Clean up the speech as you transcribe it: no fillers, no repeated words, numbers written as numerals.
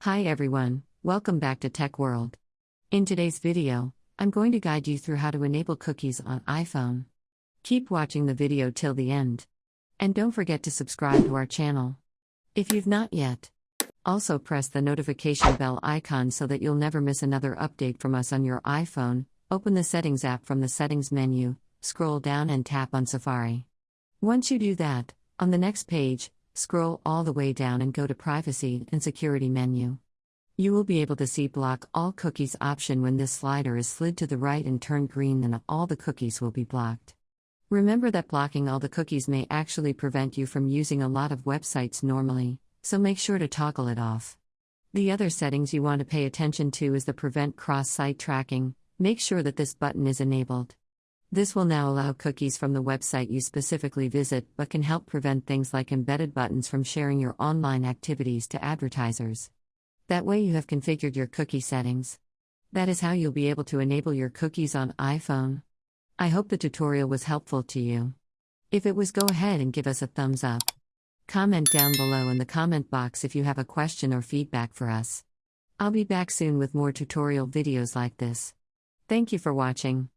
Hi everyone, welcome back to Tech World. In today's video, I'm going to guide you through how to enable cookies on iPhone. Keep watching the video till the end. And don't forget to subscribe to our channel if you've not yet. Also press the notification bell icon so that you'll never miss another update from us on your iPhone. Open the Settings app from the Settings menu, scroll down and tap on Safari. Once you do that, on the next page, scroll all the way down and go to Privacy and Security menu. You will be able to see Block All Cookies option. When this slider is slid to the right and turned green, then all the cookies will be blocked. Remember that blocking all the cookies may actually prevent you from using a lot of websites normally, so make sure to toggle it off. The other settings you want to pay attention to is the Prevent Cross-Site Tracking. Make sure that this button is enabled. This will now allow cookies from the website you specifically visit, but can help prevent things like embedded buttons from sharing your online activities to advertisers. That way you have configured your cookie settings. That is how you'll be able to enable your cookies on iPhone. I hope the tutorial was helpful to you. If it was, go ahead and give us a thumbs up. Comment down below in the comment box if you have a question or feedback for us. I'll be back soon with more tutorial videos like this. Thank you for watching.